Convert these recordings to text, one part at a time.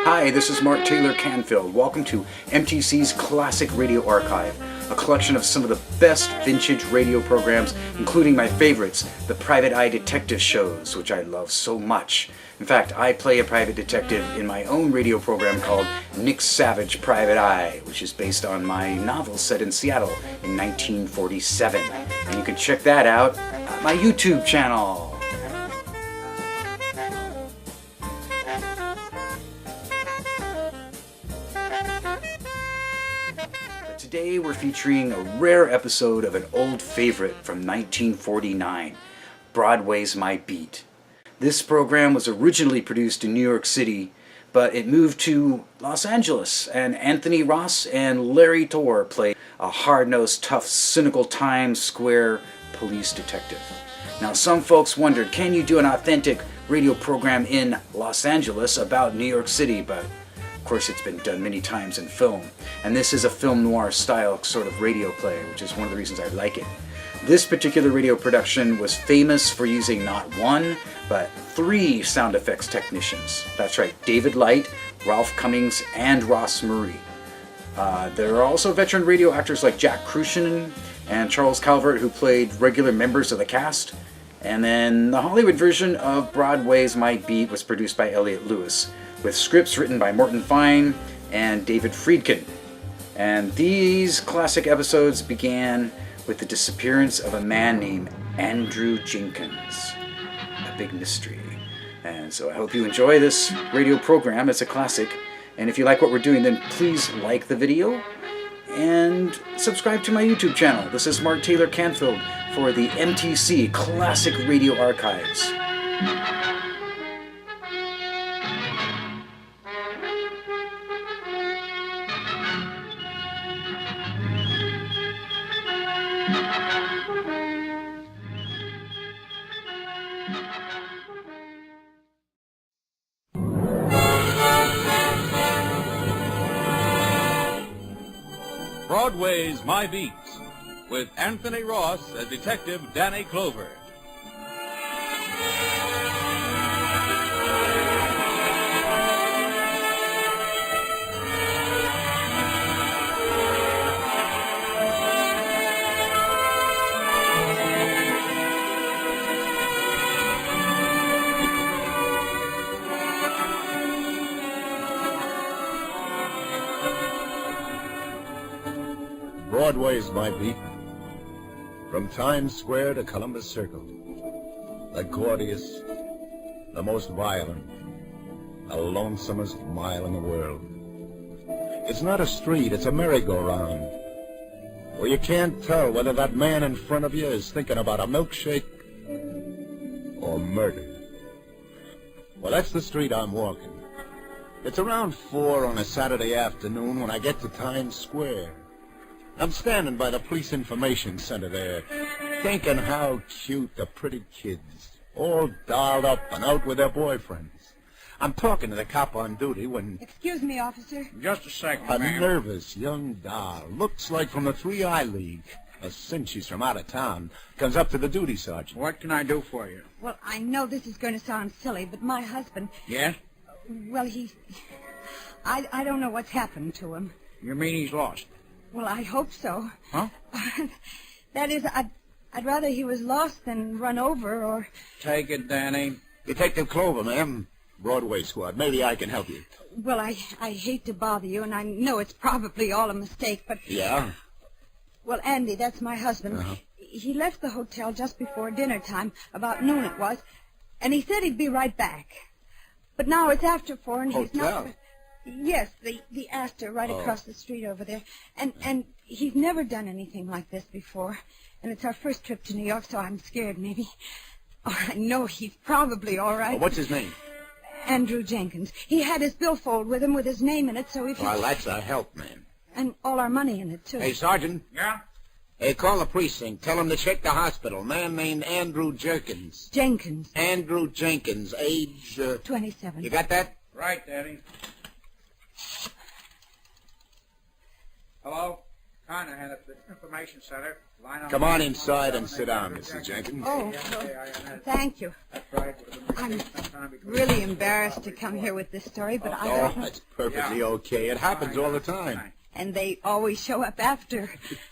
Hi, this is Mark Taylor-Canfield. Welcome to MTC's Classic Radio Archive, a collection of some of the best vintage radio programs, including my favorites, the Private Eye detective shows, which I love so much. In fact, I play a private detective in my own radio program called Nick Savage Private Eye, which is based on my novel set in Seattle in 1947. And you can check that out at my YouTube channel. Today we're featuring a rare episode of an old favorite from 1949, Broadway's My Beat. This program was originally produced in New York City, but it moved to Los Angeles, and Anthony Ross and Larry Torr played a hard-nosed, tough, cynical Times Square police detective. Now, some folks wondered, can you do an authentic radio program in Los Angeles about New York City? But of course, it's been done many times in film, and this is a film noir style sort of radio play, which is one of the reasons I like it. This particular radio production was famous for using not one, but 3 sound effects technicians. That's right, David Light, Ralph Cummings, and Ross Murray. There are also veteran radio actors like Jack Crucian and Charles Calvert, who played regular members of the cast. And then the Hollywood version of Broadway's My Beat was produced by Elliott Lewis, with scripts written by Morton Fine and David Friedkin. And these classic episodes began with the disappearance of a man named Andrew Jenkins. A big mystery. And so I hope you enjoy this radio program. It's a classic. And if you like what we're doing, then please like the video and subscribe to my YouTube channel. This is Mark Taylor-Canfield for the MTC Classic Radio Archives. Broadway's My Beat, with Anthony Ross as Detective Danny Clover. Broadway's My Beat, from Times Square to Columbus Circle, the gaudiest, the most violent, the lonesomest mile in the world. It's not a street, it's a merry-go-round, where you can't tell whether that man in front of you is thinking about a milkshake or murder. Well, that's the street I'm walking. It's around 4 on a Saturday afternoon when I get to Times Square. I'm standing by the police information center there, thinking how cute the pretty kids, all dolled up and out with their boyfriends. I'm talking to the cop on duty when... Excuse me, officer. Just a second, a ma'am. nervous young doll, looks like from the 3-Eye League, since she's from out of town, comes up to the duty sergeant. What can I do for you? Well, I know this is going to sound silly, but my husband... Yes? Well, I don't know what's happened to him. You mean he's lost? Well, I hope so. Huh? That is, I'd rather he was lost than run over or... Take it, Danny. Detective Clover, ma'am. Broadway squad. Maybe I can help you. Well, I hate to bother you, and I know it's probably all a mistake, but... Yeah? Well, Andy, that's my husband. Uh-huh. He left the hotel just before dinner time, about noon it was, and he said he'd be right back. But now it's after 4, and he's not... Hotel? Yes, the Astor right across the street over there. And he's never done anything like this before. And it's our first trip to New York, so I'm scared maybe. Oh, I know he's probably all right. What's his name? Andrew Jenkins. He had his billfold with him with his name in it, so if Well, that's a help, man. And all our money in it, too. Hey, Sergeant. Yeah? Hey, call the precinct. Tell them to check the hospital. Man named Andrew Jenkins. Jenkins. Andrew Jenkins, age... 27. You got that? Right, Danny. Hello? Carnahan at the Information Center. Come on inside and sit down, Mrs. Jenkins. Oh, thank you. I'm really embarrassed to come here with this story, but I Oh, don't... that's perfectly okay. It happens all the time. And they always show up after,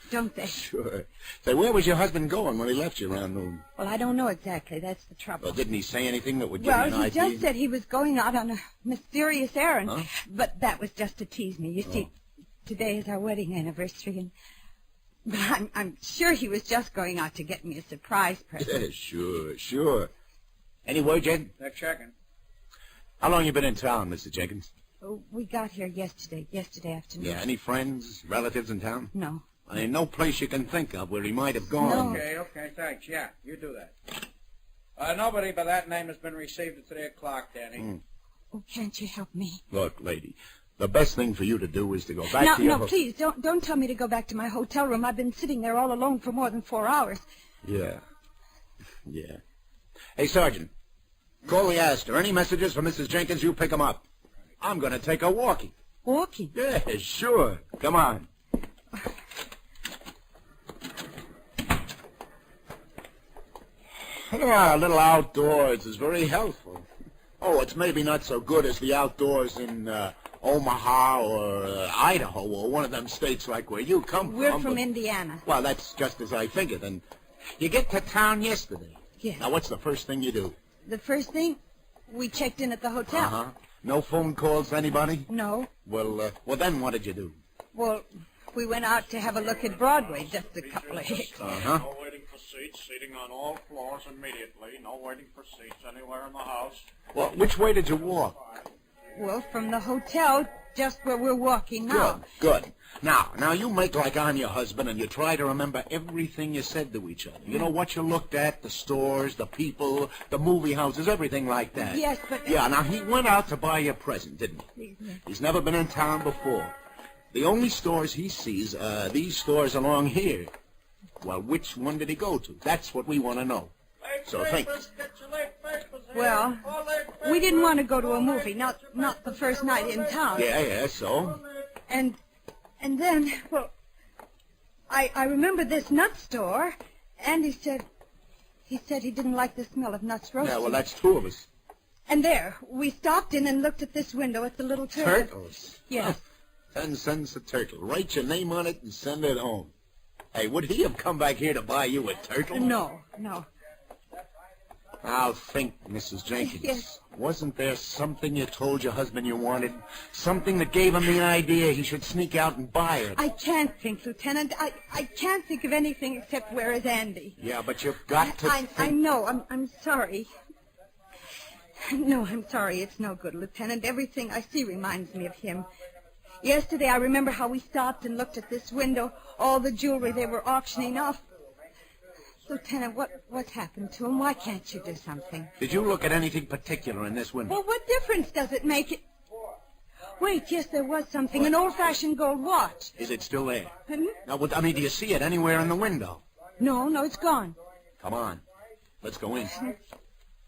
don't they? Sure. Say, where was your husband going when he left you around noon? Well, I don't know exactly. That's the trouble. Well, didn't he say anything that would give you an Well, he idea? just said he was going out on a mysterious errand. Huh? But that was just to tease me. You see, today is our wedding anniversary, and... But I'm sure he was just going out to get me a surprise present. Yeah, sure. Any word, Jen? They're checking. How long you been in town, Mr. Jenkins? Oh, we got here yesterday afternoon. Yeah, any friends, relatives in town? No. I ain't no place you can think of where he might have gone. No. Okay, thanks. Yeah, you do that. Nobody by that name has been received at 3 o'clock, Danny. Oh, can't you help me? Look, lady, the best thing for you to do is to go back to your... No, please, don't tell me to go back to my hotel room. I've been sitting there all alone for more than 4 hours. Yeah. Hey, Sergeant, call the Astor. Any messages for Mrs. Jenkins, you pick 'em up. I'm going to take her walking. Walking? Yeah, sure. Come on. A little outdoors is very helpful. Oh, it's maybe not so good as the outdoors in Omaha or Idaho or one of them states like where you come from. We're from Indiana. Well, that's just as I figured. And you get to town yesterday. Yes. Now, what's the first thing you do? The first thing, we checked in at the hotel. Uh-huh. No phone calls to anybody? No. Well, then what did you do? Well, we went out to have a look at Broadway, just a couple of hicks. Uh-huh. No waiting for seats, seating on all floors immediately. No waiting for seats anywhere in the house. Well, which way did you walk? Well, from the hotel, just where we're walking now. Good. Now, you make like I'm your husband and you try to remember everything you said to each other. You know what you looked at, the stores, the people, the movie houses, everything like that. Yes, but... Yeah, now he went out to buy you a present, didn't he? He's never been in town before. The only stores he sees are these stores along here. Well, which one did he go to? That's what we want to know. So think. Well, we didn't want to go to a movie, not the first night in town. Yeah, so? And then, well, I remember this nut store, and he said he didn't like the smell of nuts roasting. Yeah, well, that's two of us. And there, we stopped in and looked at this window at the little turtle. Turtles? Yes. 10 cents a turtle. Write your name on it and send it home. Hey, would he have come back here to buy you a turtle? No. I'll think, Mrs. Jenkins. Yes. Wasn't there something you told your husband you wanted? Something that gave him the idea he should sneak out and buy it? I can't think, Lieutenant. I can't think of anything except where is Andy. Yeah, but you've got to think... I know. I'm sorry. No, I'm sorry. It's no good, Lieutenant. Everything I see reminds me of him. Yesterday, I remember how we stopped and looked at this window, all the jewelry they were auctioning off. Lieutenant, what's happened to him? Why can't you do something? Did you look at anything particular in this window? Well, what difference does it make? Wait, yes, there was something. An old-fashioned gold watch. Is it still there? Hmm? Now, do you see it anywhere in the window? No, it's gone. Come on. Let's go in.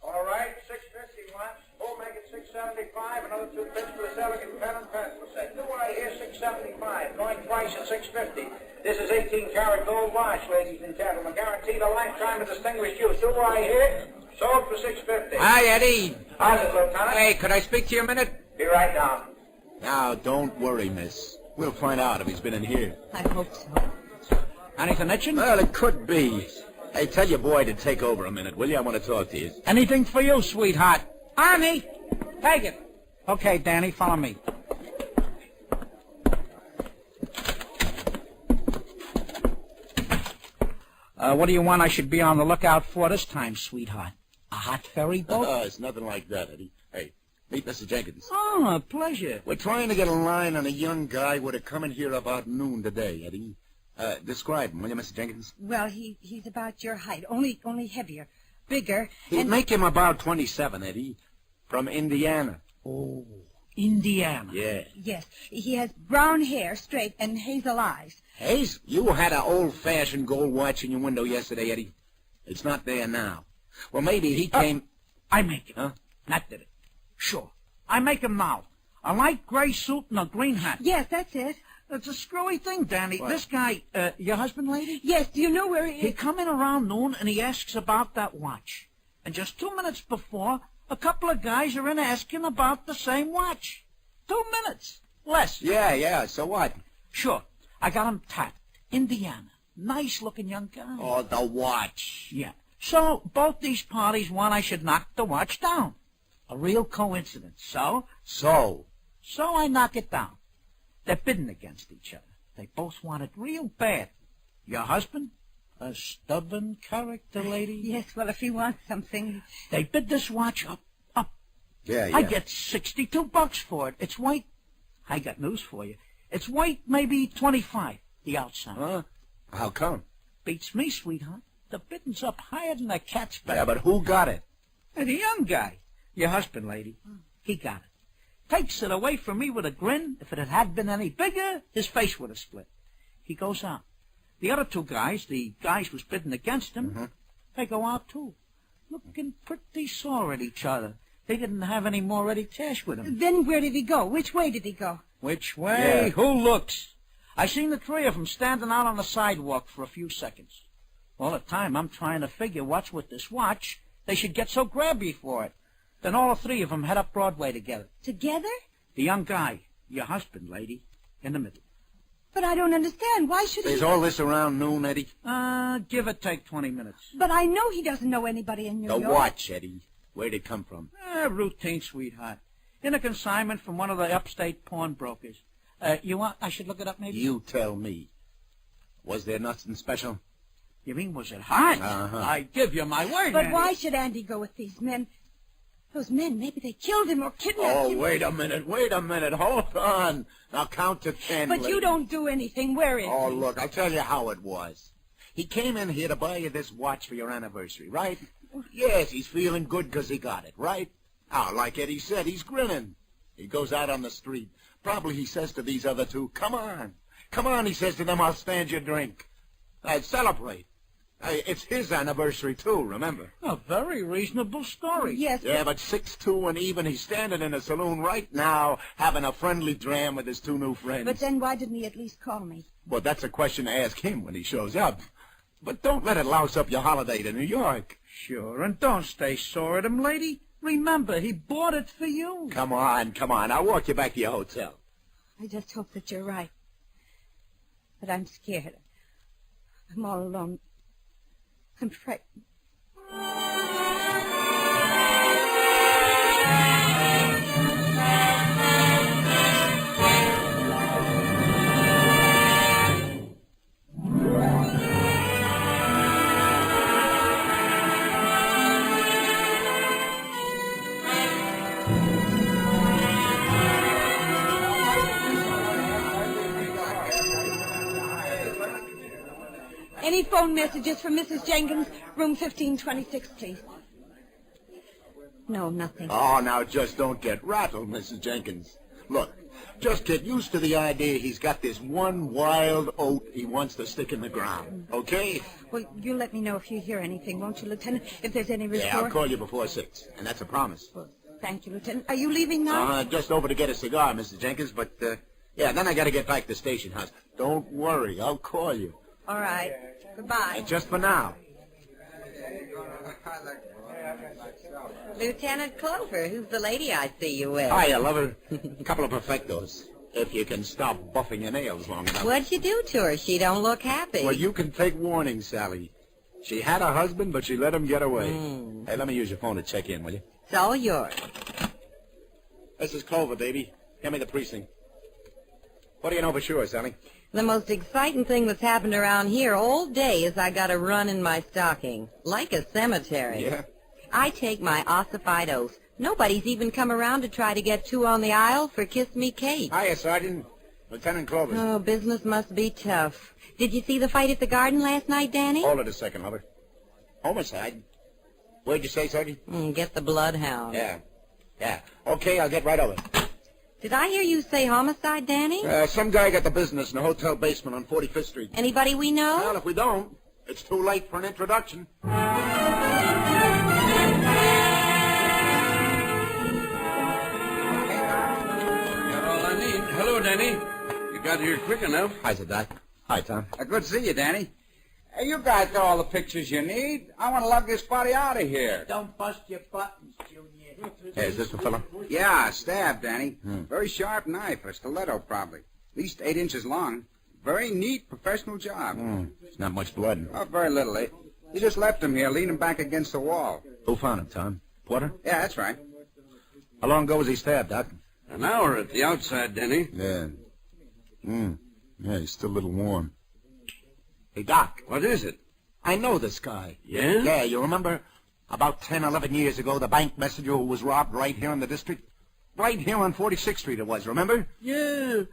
All right, 650 once. Oh, make it 675. Another 2 bits for the elegant pen and pencil set. Do I hear 675? Going twice at 650. This is 18-karat gold watch, ladies and gentlemen. Guaranteed a lifetime of distinguished use. Do I hear? Sold for 650. Hi, Eddie. How's it, Lieutenant? Hey, could I speak to you a minute? Be right down. Now, don't worry, miss. We'll find out if he's been in here. I hope so. Anything itching? Well, it could be. Hey, tell your boy to take over a minute, will you? I want to talk to you. Anything for you, sweetheart. Arnie, take it. Okay, Danny, follow me. What do you want I should be on the lookout for this time, sweetheart? A hot ferry boat? It's nothing like that, Eddie. Hey, meet Mr. Jenkins. Oh, a pleasure. We're trying to get a line on a young guy who would have come in here about noon today, Eddie. Describe him, will you, Mr. Jenkins? Well, he's about your height, only heavier, bigger. He'd make him about 27, Eddie. From Indiana. Oh, Indiana. Yeah. Yes, he has brown hair, straight, and hazel eyes. Hayes, you had an old-fashioned gold watch in your window yesterday, Eddie. It's not there now. Well, maybe he came... I make it. Huh? That did it. Sure. I make him now. A light gray suit and a green hat. Yes, that's it. It's a screwy thing, Danny. What? This guy, your husband, lady? Yes, do you know where he He is? come in around noon and he asks about that watch. And just 2 minutes before, a couple of guys are in asking about the same watch. 2 minutes. Less. Yeah, so what? Sure. I got him tapped. Indiana. Nice-looking young guy. Oh, the watch. Yeah. So, both these parties want I should knock the watch down. A real coincidence. So I knock it down. They're bidding against each other. They both want it real bad. Your husband? A stubborn character, lady. Yes, well, if he wants something... They bid this watch up. Yeah. I get $62 for it. It's white. I got news for you. It's white, maybe 25, the outside. Huh? How come? Beats me, sweetheart. The bidding's up higher than a cat's back. Yeah, but who got it? And the young guy. Your husband, lady. He got it. Takes it away from me with a grin. If it had been any bigger, his face would have split. He goes out. The other two guys, the guys who's bidding against him, they go out too. Looking pretty sore at each other. They didn't have any more ready cash with them. Then where did he go? Which way did he go? Which way? Yeah. Who looks? I seen the three of them standing out on the sidewalk for a few seconds. All the time I'm trying to figure what's with this watch. They should get so grabby for it. Then all three of them head up Broadway together. Together? The young guy, your husband, lady, in the middle. But I don't understand. Why should he... Is all this around noon, Eddie? Give or take 20 minutes. But I know he doesn't know anybody in New The York. watch, Eddie. Where'd it come from? Routine, sweetheart. In a consignment from one of the upstate pawnbrokers. You want I should look it up, maybe? You tell me. Was there nothing special? You mean, was it hot? I give you my word, But Andy. why should Andy go with these men? Those men, maybe they killed him or kidnapped him. Oh, wait a minute. Hold on. Now count to 10. But you lady. don't do anything. Where is Oh, he? look, I'll tell you how it was. He came in here to buy you this watch for your anniversary, right? Yes, he's feeling good because he got it, right? Now, like Eddie said, he's grinning. He goes out on the street. Probably he says to these other two, come on, he says to them, I'll stand your drink. Celebrate. It's his anniversary, too, remember? A very reasonable story. Yes, Yeah, but 6-2 and even, he's standing in a saloon right now having a friendly dram with his two new friends. but then why didn't he at least call me? Well, that's a question to ask him when he shows up. But don't let it louse up your holiday to New York. Sure, and don't stay sore at him, lady. Remember, he bought it for you. Come on. I'll walk you back to your hotel. I just hope that you're right. But I'm scared. I'm all alone. I'm frightened. Any phone messages from Mrs. Jenkins, room 1526, please? No, nothing. Oh, now just don't get rattled, Mrs. Jenkins. Look, just get used to the idea he's got this one wild oat he wants to stick in the ground, okay? Well, you'll let me know if you hear anything, won't you, Lieutenant? If there's any report? Yeah, I'll call you before 6, and that's a promise. Well, thank you, Lieutenant. Are you leaving now? Just over to get a cigar, Mrs. Jenkins, but, yeah, then I gotta get back to station house. Don't worry, I'll call you. All right. Goodbye. And just for now. Lieutenant Clover, who's the lady I see you with? Hiya, lover. A couple of perfectos. If you can stop buffing your nails long enough. What'd you do to her? She don't look happy. Well, you can take warning, Sally. She had a husband, but she let him get away. Hey, let me use your phone to check in, will you? It's all yours. This is Clover, baby. Give me the precinct. What do you know for sure, Sally? The most exciting thing that's happened around here all day is I got a run in my stocking. Like a cemetery. Yeah? I take my ossified oath. Nobody's even come around to try to get two on the aisle for Kiss Me Kate. Hiya, Sergeant. Lieutenant Clover. Oh, business must be tough. Did you see the fight at the garden last night, Danny? Hold it a second, lover. Homicide? What'd you say, Sergeant? Get the bloodhound. Yeah. Okay, I'll get right over. Did I hear you say homicide, Danny? Some guy got the business in a hotel basement on 45th Street. Anybody we know? Well, if we don't, it's too late for an introduction. You're all I need. Hello, Danny. You You got here quick enough. Hi, Doc. Hi, Tom. Good to see you, Danny. Hey, you guys got all the pictures you need. I want to lug this body out of here. Don't bust your buttons, Junior. Hey, is this the fellow? Yeah, stab, Danny. Very sharp knife, a stiletto probably. At least 8 inches long. Very neat, professional job. There's not much blood. Oh, very little. He just left him here, leaning back against the wall. Who found him, Tom? Porter? Yeah, that's right. How long ago was he stabbed, Doc? An hour at the outside, Denny. Yeah. Yeah, he's still a little warm. Hey, Doc. What is it? I know this guy. Yeah? Yeah, you remember about 10, 11 years ago, the bank messenger who was robbed right here in the district? Right here on 46th Street it was, remember? Yeah,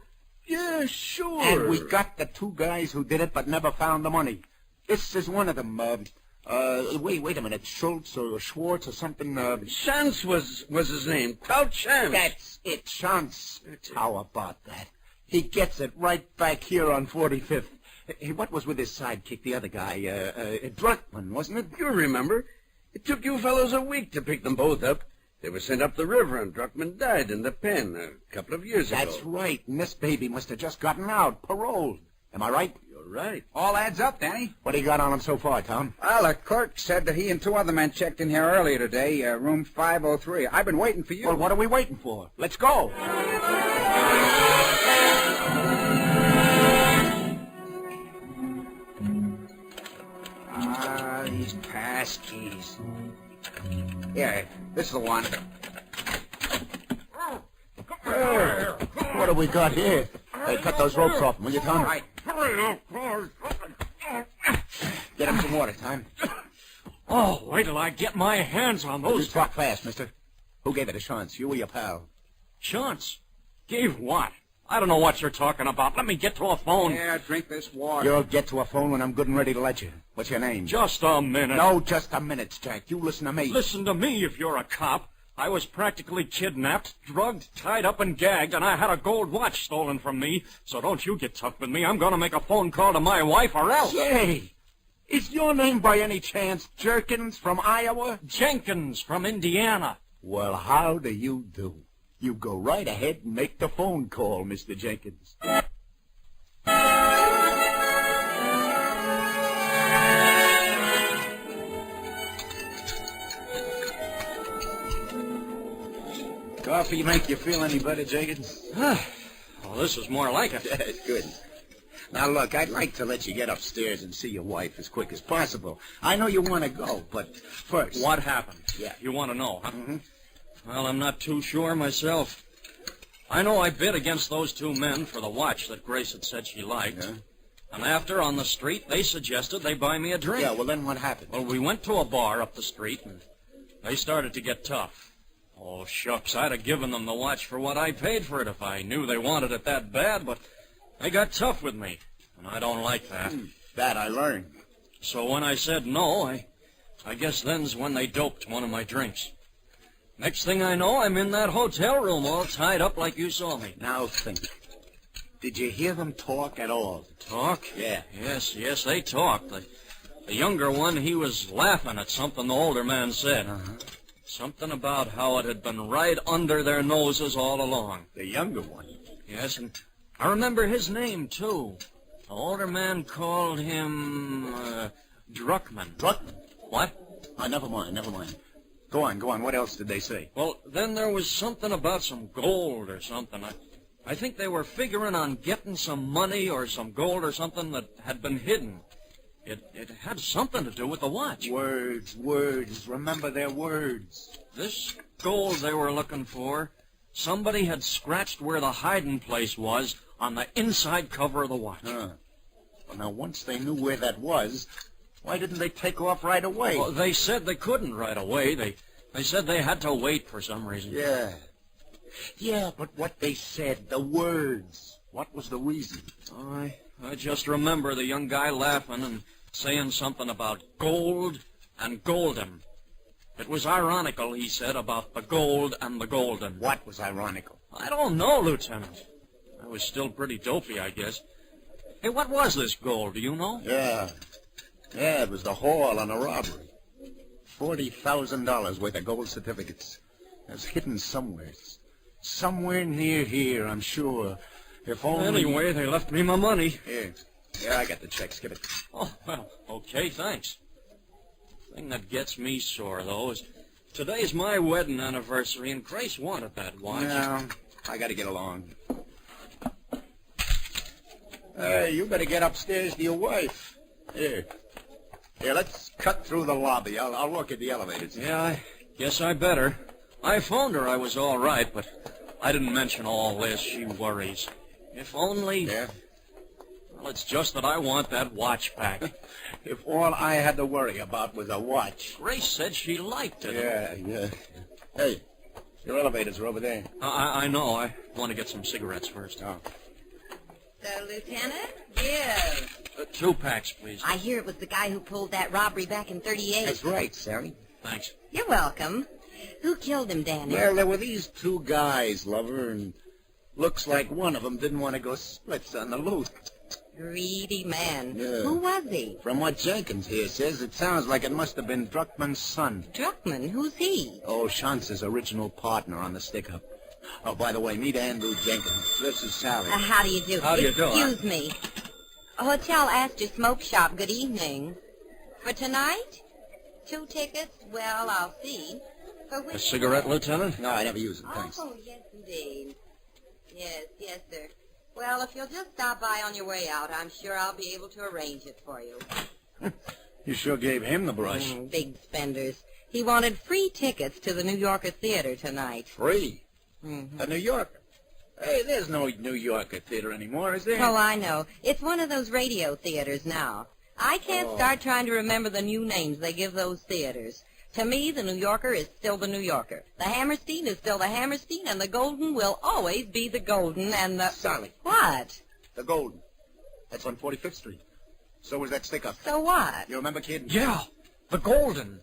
sure. And we got the 2 guys who did it but never found the money. This is one of them. Wait a minute. Schultz or Schwartz or something. Chance was his name. Clout Chance. That's it, Chance. How about that? He gets it right back here on 45th. Hey, what was with his sidekick, the other guy? Druckman, wasn't it? You remember. It took you fellows a week to pick them both up. They were sent up the river, and Druckman died in the pen a couple of years ago. That's right. And this baby must have just gotten out, paroled. Am I right? You're right. All adds up, Danny. What do you got on him so far, Tom? Well, the clerk said that he and 2 other men checked in here earlier today, room 503. I've been waiting for you. Well, what are we waiting for? Let's go. These pass keys. Yeah, this is the one. What have we got here? Hey, cut those ropes off, will you, Tom? Right. Get him some water, Tom. Oh, wait till I get my hands on those. Just talk fast, mister. Who gave it a chance, you or your pal? Chance? Gave what? I don't know what you're talking about. Let me get to a phone. Yeah, drink this water. You'll get to a phone when I'm good and ready to let you. What's your name? Just a minute. No, just a minute, Jack. You listen to me. Listen to me if you're a cop. I was practically kidnapped, drugged, tied up, and gagged, and I had a gold watch stolen from me. So don't you get tough with me. I'm going to make a phone call to my wife or else. Say, is your name by any chance Jenkins from Iowa? Jenkins from Indiana. Well, how do you do? You go right ahead and make the phone call, Mr. Jenkins. Coffee make you feel any better, Jenkins? Well, this is more like it. That's good. Now, look, I'd like to let you get upstairs and see your wife as quick as possible. I know you want to go, but first... What happened? Yeah. You want to know, huh? Mm-hmm. Well, I'm not too sure myself. I know I bid against those 2 men for the watch that Grace had said she liked. Yeah. And after, on the street, they suggested they buy me a drink. Yeah, well, then what happened? Well, we went to a bar up the street, and they started to get tough. Oh, shucks, I'd have given them the watch for what I paid for it if I knew they wanted it that bad, but they got tough with me, and I don't like that. That I learned. So when I said no, I guess then's when they doped one of my drinks. Next thing I know, I'm in that hotel room all tied up like you saw me. Now think. Did you hear them talk at all? Talk? Yeah. Yes, they talked. The younger one, he was laughing at something the older man said. Uh-huh. Something about how it had been right under their noses all along. The younger one? Yes, and I remember his name, too. The older man called him, Druckman. Druckman? What? Never mind. Go on. What else did they say? Well, then there was something about some gold or something. I think they were figuring on getting some money or some gold or something that had been hidden. It had something to do with the watch. Words. Remember their words. This gold they were looking for, somebody had scratched where the hiding place was on the inside cover of the watch. Well, now, once they knew where that was, why didn't they take off right away? Well, they said they couldn't right away. They said they had to wait for some reason. Yeah, but what they said, the words, what was the reason? I just remember the young guy laughing and saying something about gold and golden. It was ironical, he said, about the gold and the golden. What was ironical? I don't know, Lieutenant. I was still pretty dopey, I guess. Hey, what was this gold, do you know? Yeah, it was the haul on a robbery. $40,000 worth of gold certificates. It was hidden somewhere. Somewhere near here, I'm sure. If only... Anyway, they left me my money. Here. Yeah, I got the check. Skip it. Oh, well, okay, thanks. Thing that gets me sore, though, is today's my wedding anniversary, and Grace wanted that watch. No, I got to get along. You better get upstairs to your wife. Here, let's cut through the lobby. I'll look at the elevators. Yeah, I guess I better. I phoned her I was all right, but I didn't mention all this. She worries. If only... Yeah? Well, it's just that I want that watch back. If all I had to worry about was a watch. Grace said she liked it. Yeah. Hey, your elevators are over there. I know. I want to get some cigarettes first. Oh. So, Lieutenant? Give. 2 packs, please. I hear it was the guy who pulled that robbery back in 38. That's right, Sally. Thanks. You're welcome. Who killed him, Danny? Well, there were these 2 guys, lover, and looks like one of them didn't want to go splits on the loot. Greedy man. Yeah. Who was he? From what Jenkins here says, it sounds like it must have been Druckmann's son. Druckmann? Who's he? Oh, Shantz's original partner on the stick-up. Oh, by the way, meet Andrew Jenkins. This is Sally. How do you do? How do you do? Excuse me. Hotel Astor Smoke Shop, good evening. For tonight? 2 tickets? Well, I'll see. For which... A cigarette, Lieutenant? No, I never use them, thanks. Oh, yes, indeed. Yes, sir. Well, if you'll just stop by on your way out, I'm sure I'll be able to arrange it for you. You sure gave him the brush. Big spenders. He wanted free tickets to the New Yorker Theater tonight. Free? A New Yorker? Hey, there's no New Yorker theater anymore, is there? Oh, I know. It's one of those radio theaters now. I can't start trying to remember the new names they give those theaters. To me, the New Yorker is still the New Yorker. The Hammerstein is still the Hammerstein, and the Golden will always be the Golden, and the... Sally. What? The Golden. That's on 45th Street. So was that stick-up. So what? You remember, kid? Yeah, the Golden.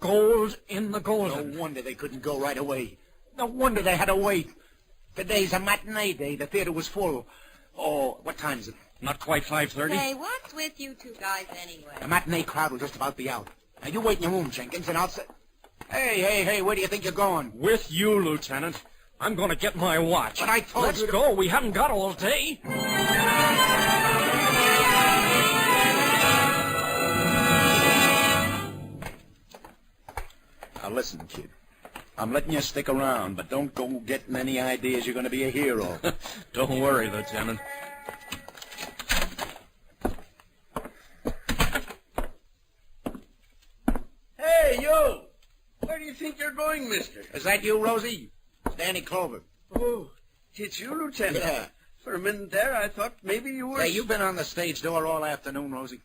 Gold in the Golden. No wonder they couldn't go right away. No wonder they had to wait. Today's a matinee day. The theater was full. Oh, what time is it? Not quite 5:30. Hey, what's with you 2 guys anyway? The matinee crowd will just about be out. Now, you wait in your room, Jenkins, and I'll say... Hey, where do you think you're going? With you, Lieutenant. I'm going to get my watch. But I told Let's you to... go. We haven't got all day. Now, listen, kid. I'm letting you stick around, but don't go getting any ideas you're going to be a hero. Don't worry, Lieutenant. Hey, you! Where do you think you're going, mister? Is that you, Rosie? It's Danny Clover. Oh, it's you, Lieutenant. Yeah. For a minute there, I thought maybe you were... Hey, you've been on the stage door all afternoon, Rosie.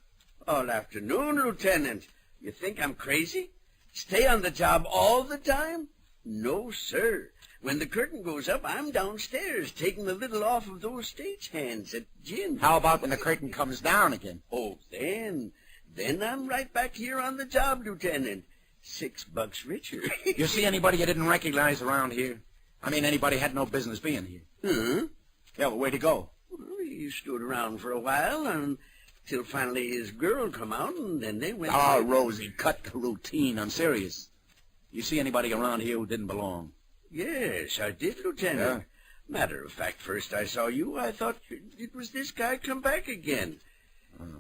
All afternoon, Lieutenant. You think I'm crazy? Stay on the job all the time? No, sir. When the curtain goes up, I'm downstairs taking the lid off of those stage hands at gin. How about when the curtain comes down again? Oh, then I'm right back here on the job, Lieutenant. $6 richer. You see anybody you didn't recognize around here? I mean, anybody had no business being here. Huh? Yeah, well, where'd he go? Well, he stood around for a while until finally his girl come out, and then they went... Oh, Rosie, cut the routine. I'm serious. You see anybody around here who didn't belong? Yes, I did, Lieutenant. Yeah? Matter of fact, first I saw you, I thought it was this guy come back again.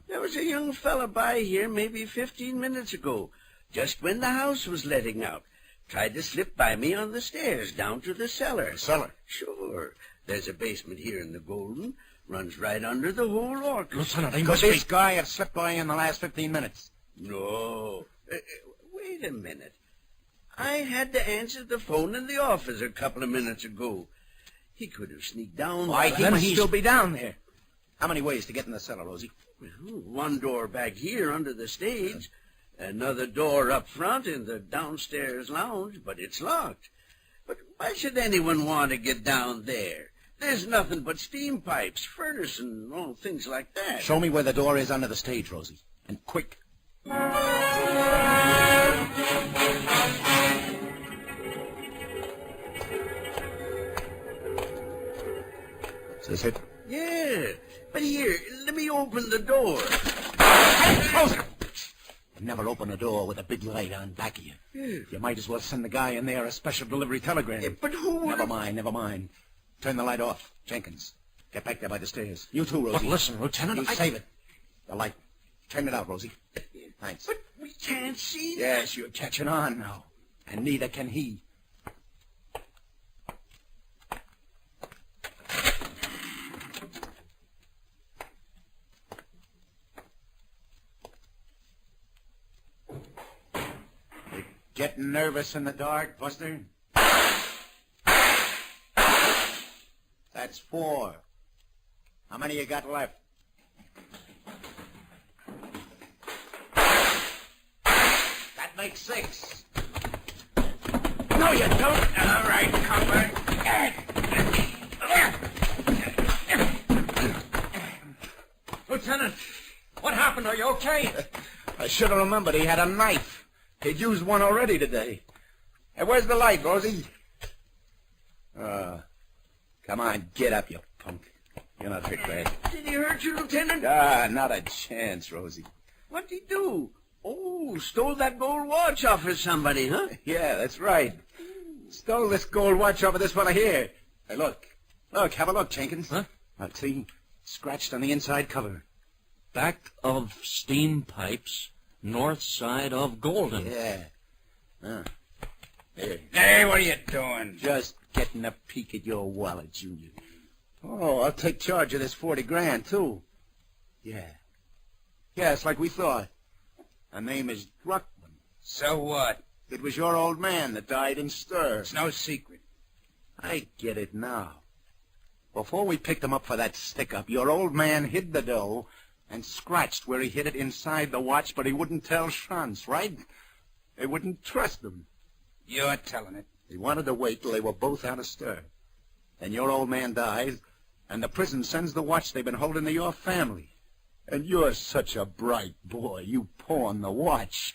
There was a young fella by here maybe 15 minutes ago, just when the house was letting out. Tried to slip by me on the stairs down to the cellar. Cellar? Sure. There's a basement here in the Golden. Runs right under the whole orchestra. Lieutenant, he Because must be... this guy had slipped by in the last 15 minutes. No. Wait a minute. I had to answer the phone in the office a couple of minutes ago. He could have sneaked down. Why, while he I must was- still be down there. How many ways to get in the cellar, Rosie? Well, one door back here under the stage. Another door up front in the downstairs lounge, but it's locked. But why should anyone want to get down there? There's nothing but steam pipes, furnace, and all things like that. Show me where the door is under the stage, Rosie. And quick. Is this it? Yeah, but here, let me open the door. Hey, close it! You never open a door with a big light on back of you. You might as well send the guy in there a special delivery telegram. But who... Never mind. Turn the light off, Jenkins. Get back there by the stairs. You too, Rosie. But listen, Lieutenant, You save it. The light. Turn it out, Rosie. Thanks. But we can't see. Yes, you're catching on now. And neither can he. You getting nervous in the dark, Buster? That's 4. How many you got left? That makes 6. No, you don't. All right, come Lieutenant, what happened? Are you okay? I should have remembered he had a knife. He'd used one already today. Hey, where's the light, Rosie? Come on, get up, you punk. You're not hurt bad. Did he hurt you, Lieutenant? Not a chance, Rosie. What'd he do? Oh, stole that gold watch off of somebody, huh? Yeah, that's right. Stole this gold watch off of this fella here. Hey, look. Look, have a look, Jenkins. Huh? See? Scratched on the inside cover. Back of steam pipes, north side of Golden. Yeah. Here. Hey, what are you doing? Just getting a peek at your wallet, Junior. Oh, I'll take charge of this 40 grand, too. Yeah. Yeah, it's like we thought. Her name is Druckman. So what? It was your old man that died in stir. It's no secret. I get it now. Before we picked him up for that stick-up, your old man hid the dough and scratched where he hid it inside the watch, but he wouldn't tell Schranz, right? They wouldn't trust him. You're telling it. He wanted to wait till they were both out of stir. Then your old man dies, and the prison sends the watch they've been holding to your family. And you're such a bright boy, you pawned the watch.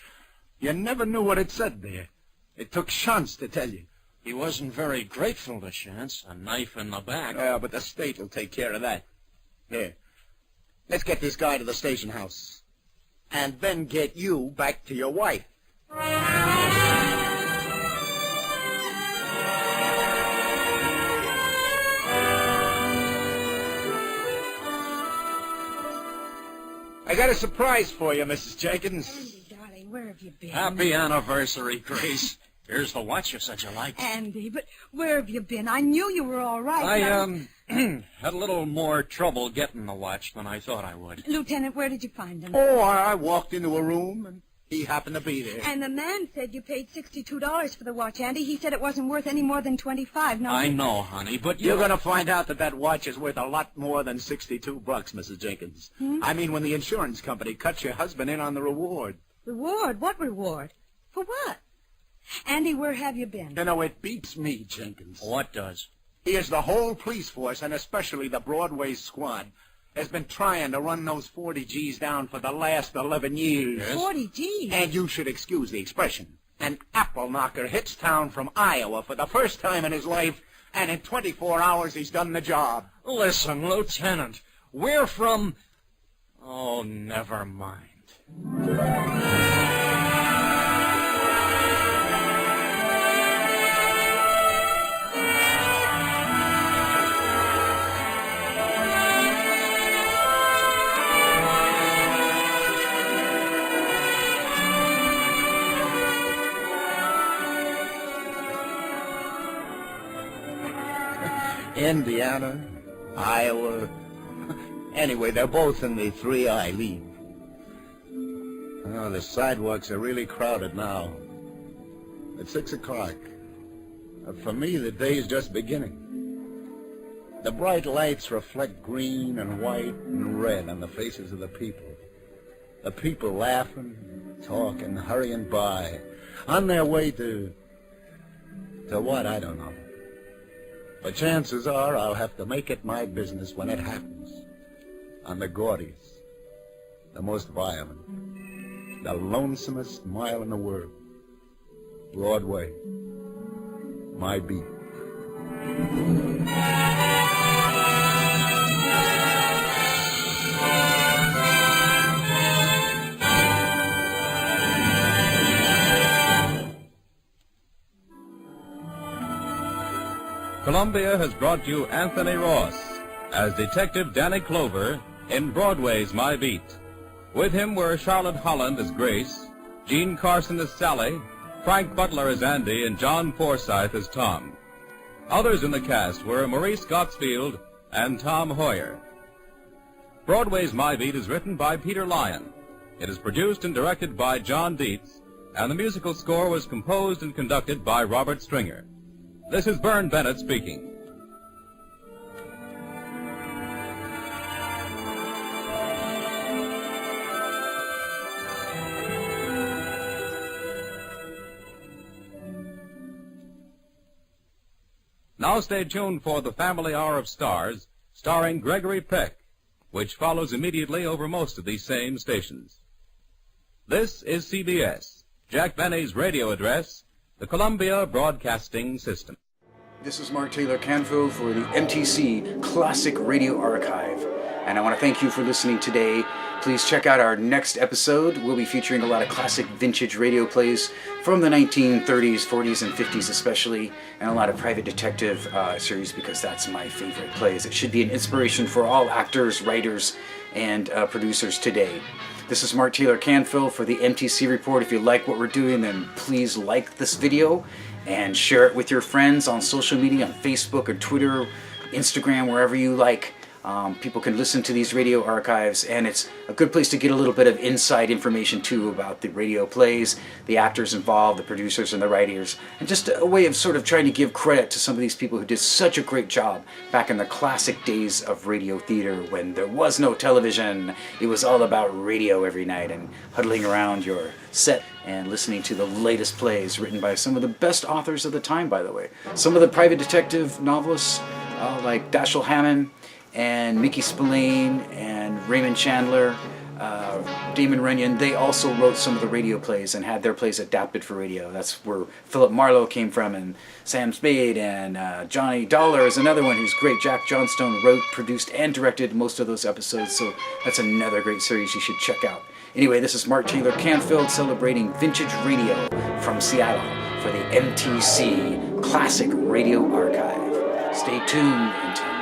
You never knew what it said there. It took Schranz to tell you. He wasn't very grateful to Chance. A knife in the back. Yeah, but the state will take care of that. Here. Let's get this guy to the station house. And then get you back to your wife. I got a surprise for you, Mrs. Jenkins. Andy, darling, where have you been? Happy anniversary, Grace. Here's the watch you said you liked. Andy, but where have you been? I knew you were all right. I had a little more trouble getting the watch than I thought I would. Lieutenant, where did you find him? Oh, I walked into a room, and he happened to be there. And the man said you paid $62 for the watch, Andy. He said it wasn't worth any more than $25. No, I know, honey, but You're going to find out that watch is worth a lot more than $62, Mrs. Jenkins. I mean, when the insurance company cuts your husband in on the reward. Reward? What reward? For what? Andy, where have you been? You know, it beats me, Jenkins. What does? Here's the whole police force, and especially the Broadway squad, has been trying to run those 40 G's down for the last 11 years. Yes? 40 G's? And you should excuse the expression. An apple knocker hits town from Iowa for the first time in his life, and in 24 hours he's done the job. Listen, Lieutenant, we're from... Oh, never mind. Indiana, Iowa. Anyway, they're both in the 3I League. Oh, the sidewalks are really crowded now. It's 6 o'clock. For me, the day is just beginning. The bright lights reflect green and white and red on the faces of the people. The people laughing, talking, hurrying by, on their way to what, I don't know. But chances are I'll have to make it my business when it happens. On the gaudiest, the most violent, the lonesomest mile in the world. Broadway, my beat. Columbia has brought you Anthony Ross as Detective Danny Clover in Broadway's My Beat. With him were Charlotte Holland as Grace, Gene Carson as Sally, Frank Butler as Andy, and John Forsythe as Tom. Others in the cast were Maurice Gottsfield and Tom Hoyer. Broadway's My Beat is written by Peter Lyon. It is produced and directed by John Dietz, and the musical score was composed and conducted by Robert Stringer. This is Vern Bennett speaking. Now stay tuned for the Family Hour of Stars, starring Gregory Peck, which follows immediately over most of these same stations. This is CBS, Jack Benny's radio address, the Columbia Broadcasting System. This is Mark Taylor-Canfield for the MTC Classic Radio Archive, and I want to thank you for listening today. Please check out our next episode. We'll be featuring a lot of classic vintage radio plays from the 1930s, 40s, and 50s especially, and a lot of private detective series, because that's my favorite plays. It should be an inspiration for all actors, writers, and producers today. This is Mark Taylor-Canfield for the MTC Report. If you like what we're doing, then please like this video and share it with your friends on social media, on Facebook or Twitter, Instagram, wherever you like. People can listen to these radio archives, and it's a good place to get a little bit of inside information too about the radio plays, the actors involved, the producers and the writers, and just a way of sort of trying to give credit to some of these people who did such a great job back in the classic days of radio theater when there was no television. It was all about radio every night and huddling around your set and listening to the latest plays written by some of the best authors of the time, by the way. Some of the private detective novelists like Dashiell Hammett and Mickey Spillane and Raymond Chandler, Damon Runyon, they also wrote some of the radio plays and had their plays adapted for radio. That's where Philip Marlowe came from, and Sam Spade, and Johnny Dollar is another one who's great. Jack Johnstone wrote, produced, and directed most of those episodes, so that's another great series you should check out. Anyway, this is Mark Taylor-Canfield celebrating vintage radio from Seattle for the MTC Classic Radio Archive. Stay tuned until